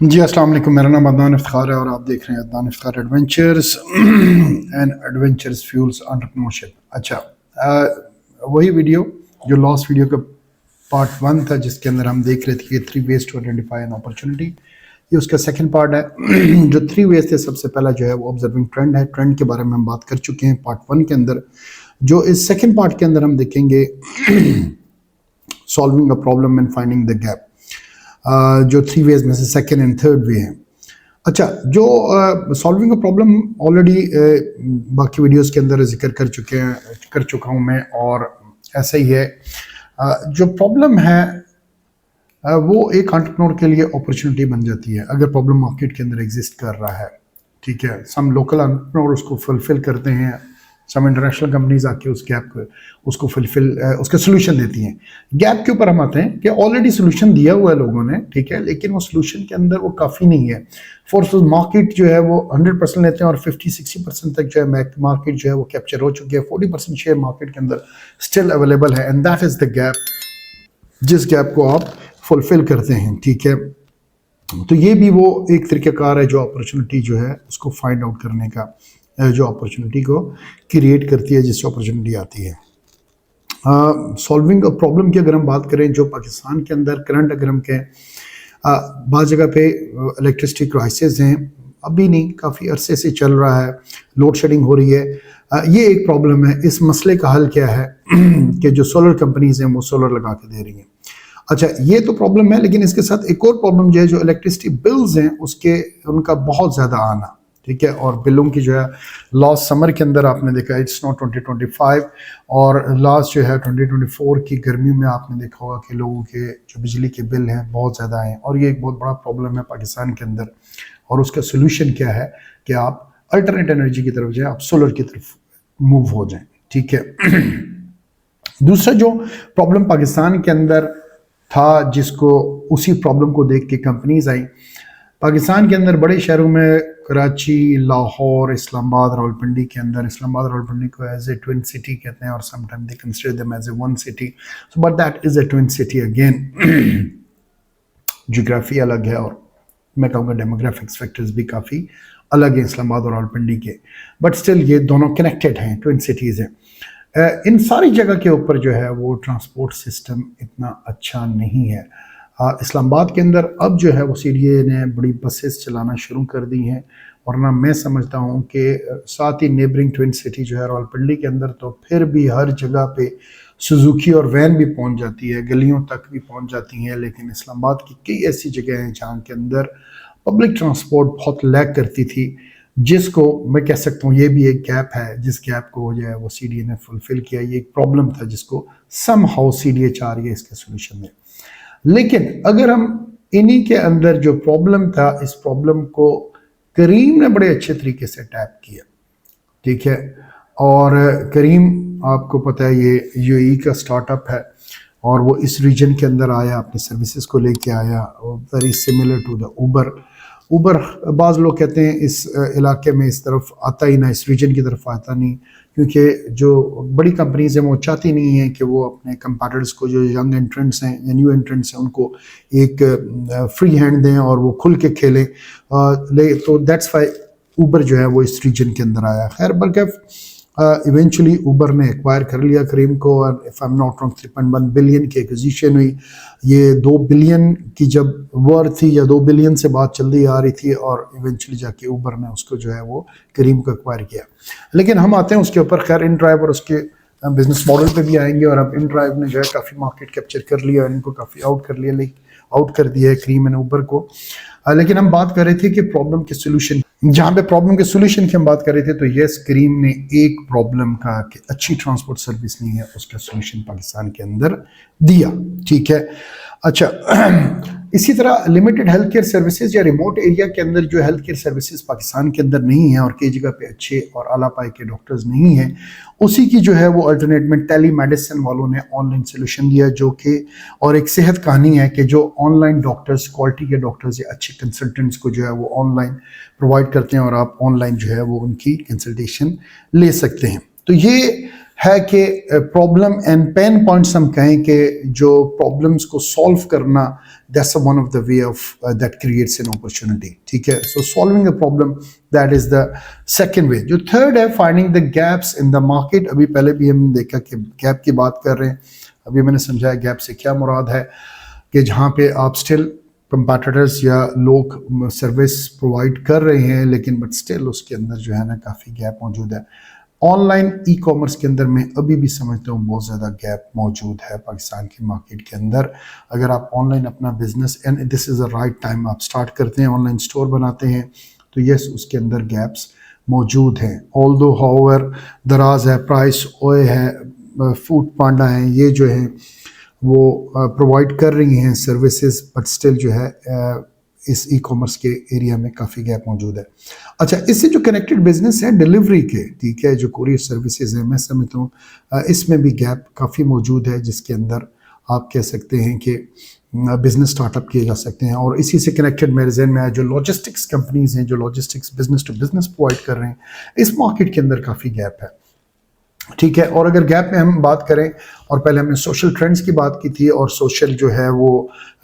जी अस्सलाम वालेकुम। मेरा नाम अदनान इफ्तिखार है और आप देख रहे हैं Adnan Iftikhar adventures and adventures fuels entrepreneurship. अच्छा, वही वीडियो जो लास्ट वीडियो का पार्ट वन था जिसके अंदर हम देख रहे थे कि 3 ways to identify an opportunity, ये उसका सेकंड पार्ट है। जो 3 वेज थे, सबसे पहला जो है वो ऑब्जर्विंग ट्रेंड है। ट्रेंड के बारे में हम बात कर चुके हैं पार्ट वन के अंदर। जो इस सेकंड पार्ट के अंदर हम देखेंगे solving a problem and finding the gap, जो 3 वेज में से सेकंड एंड थर्ड वे है। अच्छा, जो सॉल्विंग अ प्रॉब्लम ऑलरेडी बाकी वीडियोस के अंदर जिक्र कर चुका हूँ मैं, और ऐसा ही है। जो प्रॉब्लम है वो एक एंटरप्रेन्योर के लिए अपॉर्चुनिटी बन जाती है अगर प्रॉब्लम मार्केट के अंदर एग्जिस्ट कर रहा है। ठीक है, सम लोकल एंटरप्रेन्योर उसको फुलफिल करते हैं, सम इंटरनेशनल कंपनीज आके उस गैप को उसको फुलफिल उसका सोल्यूशन देती हैं। गैप के ऊपर हम आते हैं कि ऑलरेडी सोल्यूशन दिया हुआ है लोगों ने, ठीक है, लेकिन वो सोल्यूशन के अंदर वो काफ़ी नहीं है। फोर्स मार्केट जो है वो 100% लेते हैं और 50-60% तक जो है मार्केट जो है वो कैप्चर हो चुकी है। 40% शेयर मार्केट के अंदर स्टिल अवेलेबल है, and that is the gap, जिस गैप को आप फुलफिल करते हैं। ठीक है, तो ये भी वो एक तरीक़ाकार है जो अपॉर्चुनिटी जो है उसको फाइंड आउट करने का, जो अपॉर्चुनिटी को क्रिएट करती है, जिससे अपॉर्चुनिटी आती है। सॉल्विंग अ प्रॉब्लम की अगर हम बात करें, जो पाकिस्तान के अंदर करंट अगर हम कहें, बाज़ जगह पे इलेक्ट्रिसिटी क्राइसिस हैं, अभी नहीं काफ़ी अरसे से चल रहा है, लोड शेडिंग हो रही है। ये एक प्रॉब्लम है। इस मसले का हल क्या है कि जो सोलर कंपनीज हैं वो सोलर लगा के दे रही हैं। अच्छा, ये तो प्रॉब्लम है, लेकिन इसके साथ एक और प्रॉब्लम जो है, जो इलेक्ट्रिसिटी बिल्स हैं उनका बहुत ज़्यादा आना। ठीक है, और बिलों की जो है लास्ट समर के अंदर आपने देखा, इट्स नॉट 2025, और लास्ट जो है 2024 की गर्मी में आपने देखा होगा कि लोगों के जो बिजली के बिल हैं बहुत ज़्यादा हैं, और ये एक बहुत बड़ा प्रॉब्लम है पाकिस्तान के अंदर। और उसका सोल्यूशन क्या है कि आप अल्टरनेट एनर्जी की तरफ जाएँ, आप सोलर की तरफ मूव हो जाएँ। ठीक है। दूसरा जो प्रॉब्लम पाकिस्तान के अंदर था, जिसको उसी प्रॉब्लम को देख के कंपनीज आई पाकिस्तान के अंदर, बड़े शहरों में कराची, लाहौर, इस्लामाबाद, रावलपिंडी के अंदर। इस्लामाबाद रावलपिंडी को एज ए ट्विन सिटी कहते हैं, और sometime they consider them as a one city, so but that is a twin city again. Geography अलग है, और मैं कहूँगा डेमोग्राफिक्स फैक्टर्स भी काफ़ी अलग है इस्लामाबाद और रावलपिंडी के, बट स्टिल ये दोनों कनेक्टेड हैं, ट्विन सिटीज़ हैं। इन सारी जगह के ऊपर जो है वो ट्रांसपोर्ट सिस्टम इतना अच्छा नहीं है। इस्लामाबाद के अंदर अब जो है वो सीडीए ने बड़ी बसेस चलाना शुरू कर दी हैं, वरना मैं समझता हूँ कि साथ ही नेबरिंग ट्विन सिटी जो है रावलपिंडी के अंदर, तो फिर भी हर जगह पे सुजुकी और वैन भी पहुँच जाती है, गलियों तक भी पहुँच जाती हैं। लेकिन इस्लामाबाद की कई ऐसी जगह हैं जहाँ के अंदर पब्लिक ट्रांसपोर्ट बहुत लैग करती थी, जिसको मैं कह सकता हूँ ये भी एक गैप है, जिस गैप को जो है वो सीडीए ने फुलफिल किया। ये एक प्रॉब्लम था जिसको सम हाउ सीडीए चाह रही है इसके सोल्यूशन में। लेकिन अगर हम इन्हीं के अंदर जो प्रॉब्लम था, इस प्रॉब्लम को करीम ने बड़े अच्छे तरीके से टैप किया। ठीक है, और करीम आपको पता है ये यूएई का स्टार्टअप है, और वो इस रीजन के अंदर आया, अपनी सर्विसेज को लेके आया, very similar to the Uber. बाज़ लोग कहते हैं इस इलाके में इस तरफ आता ही ना, इस रीजन की तरफ आता नहीं, क्योंकि जो बड़ी कंपनीज हैं वो चाहती नहीं है कि वो अपने कंपैटिटर्स को, जो यंग एंट्रेंट्स हैं या न्यू एंट्रेंट्स हैं, उनको एक फ्री हैंड दें और वो खुल के खेलें। तो दैट्स वाई ऊबर जो है वो इस रीजन के अंदर आया। खैर, बल्कि इवेंचुअली ऊबर ने एक्वायर कर लिया करीम को, और if I am not wrong 3.1 billion की एक्विजिशन हुई। ये 2 बिलियन की जब वर्थ थी, या 2 बिलियन से बात चलती आ रही थी, और इवेंचुअली जाके ऊबर ने उसको जो है वो करीम को एक्वायर किया। लेकिन हम आते हैं उसके ऊपर, खैर इन ड्राइव और उसके बिजनेस मॉडल पे भी आएंगे। और अब इन ड्राइव ने जो है काफ़ी मार्केट कैप्चर कर लिया, और इनको काफ़ी आउट कर दिया है करीम एंड ऊबर को। लेकिन हम बात कर रहे थे कि प्रॉब्लम के सोल्यूशन, जहाँ पे प्रॉब्लम के सोल्यूशन की हम बात कर रहे थे, तो यस, करीम ने एक प्रॉब्लम का कि अच्छी ट्रांसपोर्ट सर्विस नहीं है, उसका सोल्यूशन पाकिस्तान के अंदर दिया। ठीक है, अच्छा, इसी तरह लिमिटेड हेल्थ केयर सर्विसेज या रिमोट एरिया के अंदर जो हेल्थ केयर सर्विसेज पाकिस्तान के अंदर नहीं है, और कई जगह पे अच्छे और आला पाई के डॉक्टर्स नहीं हैं, उसी की जो है वो अल्टरनेट में टेली मेडिसिन वालों ने ऑनलाइन सोल्यूशन दिया, जो कि और एक सेहत कहानी है कि जो ऑनलाइन डॉक्टर्स, क्वालिटी के डॉक्टर्स या अच्छे कंसल्टेंट्स को जो है वो ऑनलाइन प्रोवाइड करते हैं, और आप ऑनलाइन जो है वो उनकी कंसल्टेशन ले सकते हैं। तो ये है कि प्रॉब्लम एंड पेन पॉइंट्स हम कहें कि जो प्रॉब्लम्स को सॉल्व करना, that's one of the way of that creates an opportunity, ठीक है। सो solving a problem, that is the second वे। जो थर्ड है, finding the gaps in the market. अभी पहले भी हमने देखा कि गैप की बात कर रहे हैं, अभी मैंने समझाया गैप से क्या मुराद है कि जहाँ पे आप स्टिल कंपैटिटर्स या लोग सर्विस प्रोवाइड कर रहे हैं लेकिन बट स्टिल उसके अंदर जो है ना काफ़ी गैप मौजूद है। ऑनलाइन ई कॉमर्स के अंदर मैं अभी भी समझता हूँ बहुत ज़्यादा गैप मौजूद है पाकिस्तान की मार्केट के अंदर। अगर आप ऑनलाइन अपना business, and this is the right time, आप स्टार्ट करते हैं, ऑनलाइन स्टोर बनाते हैं, तो यस उसके अंदर गैप्स मौजूद हैं। ऑल्दो हाउएवर दराज है, प्राइस ओए है, फूड पांडा है, ये जो है वो प्रोवाइड कर रही हैं सर्विसेज, बट स्टिल जो है इस ई कॉमर्स के एरिया में काफ़ी गैप मौजूद है। अच्छा, इससे जो कनेक्टेड बिजनेस है डिलीवरी के, ठीक है, जो कुरियर सर्विसेज है, मैं समझता हूँ इसमें भी गैप काफ़ी मौजूद है, जिसके अंदर आप कह सकते हैं कि बिजनेस स्टार्टअप किए जा सकते हैं। और इसी से कनेक्टेड मेरे जहन में आया जो लॉजिस्टिक्स कंपनीज हैं, जो logistics business to business provide कर रहे हैं, इस मार्केट के अंदर काफ़ी गैप है, ठीक है। और अगर गैप में हम बात करें, और पहले हमने सोशल ट्रेंड्स की बात की थी, और सोशल जो है वो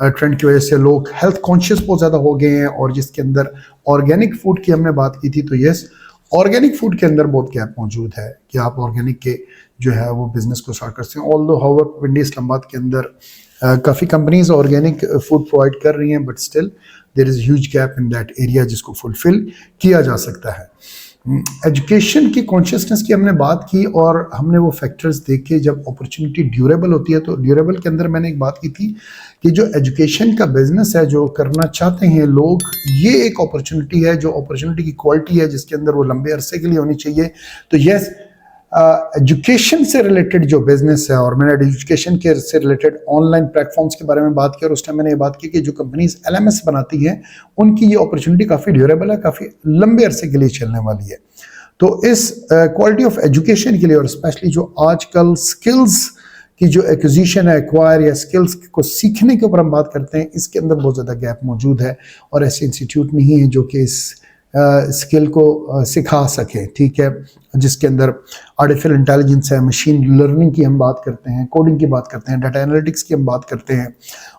ट्रेंड की वजह से लोग हेल्थ कॉन्शियस बहुत ज़्यादा हो गए हैं, और जिसके अंदर ऑर्गेनिक फूड की हमने बात की थी, तो यस ऑर्गेनिक फूड के अंदर बहुत गैप मौजूद है कि आप ऑर्गेनिक के जो है वो बिजनेस को स्टार्ट कर सकते हैं। ऑल्दो हाउएवर पिंडी इस्लामाबाद के अंदर काफ़ी कंपनीज ऑर्गेनिक फूड प्रोवाइड कर रही हैं, but still there is huge gap in that area जिसको फुलफिल किया जा सकता है। एजुकेशन की कॉन्शियसनेस की हमने बात की, और हमने वो फैक्टर्स देखे जब अपॉर्चुनिटी ड्यूरेबल होती है। तो ड्यूरेबल के अंदर मैंने एक बात की थी कि जो एजुकेशन का बिजनेस है, जो करना चाहते हैं लोग, ये एक अपॉर्चुनिटी है, जो अपॉर्चुनिटी की क्वालिटी है जिसके अंदर वो लंबे अरसे के लिए होनी चाहिए। तो यस, एजुकेशन से रिलेटेड जो बिजनेस है, और मैंने एजुकेशन के से रिलेटेड ऑनलाइन प्लेटफॉर्म्स के बारे में बात की, और उस टाइम मैंने ये बात की कि जो कंपनीज एलएमएस बनाती हैं उनकी ये अपॉर्चुनिटी काफ़ी ड्यूरेबल है, काफ़ी लंबे अरसे के लिए चलने वाली है। तो इस क्वालिटी ऑफ एजुकेशन के लिए, और स्पेशली जो आजकल स्किल्स की जो एक्विजिशन है, एक्वायर या स्किल्स को सीखने के ऊपर हम बात करते हैं, इसके अंदर बहुत ज़्यादा गैप मौजूद है, और ऐसे इंस्टीट्यूट नहीं है जो कि इस स्किल को सिखा सके, ठीक है, जिसके अंदर आर्टिफिशियल इंटेलिजेंस है, मशीन लर्निंग की हम बात करते हैं, कोडिंग की बात करते हैं, डाटा एनालिटिक्स की हम बात करते हैं,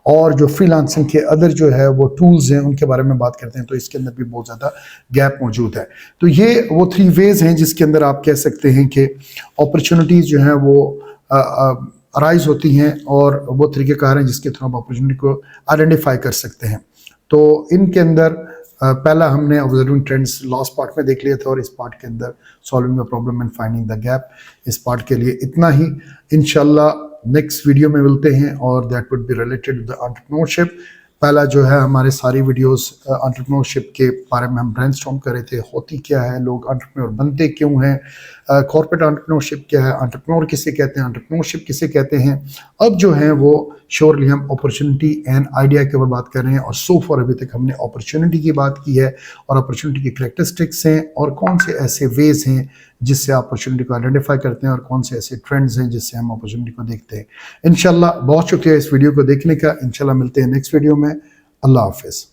और जो फ्रीलांसिंग के अदर जो है वो टूल्स हैं उनके बारे में बात करते हैं। तो इसके अंदर भी बहुत ज़्यादा गैप मौजूद है। तो ये वो 3 वेज हैं जिसके अंदर आप कह सकते हैं कि अपॉर्चुनिटीज़ जो हैं वो अराइज होती हैं, और वो तरीक़ेकार हैं जिसके थ्रू आप अपॉर्चुनिटी को आइडेंटिफाई कर सकते हैं। तो इनके अंदर पहला हमने ऑब्जर्विंग ट्रेंड्स लास्ट पार्ट में देख लिया था, और इस पार्ट के अंदर solving the problem and finding the gap. इस पार्ट के लिए इतना ही। इंशाल्लाह नेक्स्ट वीडियो में मिलते हैं, और that would be related to the entrepreneurship. पहला जो है हमारे सारी वीडियोस एंटरप्रेन्योरशिप के बारे में हम ब्रेनस्टॉर्म कर रहे थे, होती क्या है, लोग एंटरप्रेन्योर बनते क्यों हैं, कॉर्पोरेट एंटरप्रेन्योरशिप क्या है, एंटरप्रेन्योर किसे कहते हैं, एंटरप्रेन्योरशिप किसे कहते हैं। अब जो है वो श्योरली हम अपॉर्चुनिटी एंड आइडिया के ऊपर बात कर रहे हैं, और सो फॉर अभी तक हमने अपॉर्चुनिटी की बात की है, और अपॉर्चुनिटी की कैरेक्टरिस्टिक्स हैं, और कौन से ऐसे वेज हैं जिससे आप अपॉर्चुनिटी को आइडेंटिफाई करते हैं, और कौन से ऐसे ट्रेंड्स हैं जिससे हम अपॉर्चुनिटी को देखते हैं। इंशाल्लाह बहुत शुक्रिया इस वीडियो को देखने का। इंशाल्लाह मिलते हैं नेक्स्ट वीडियो में। अल्लाह हाफिज़।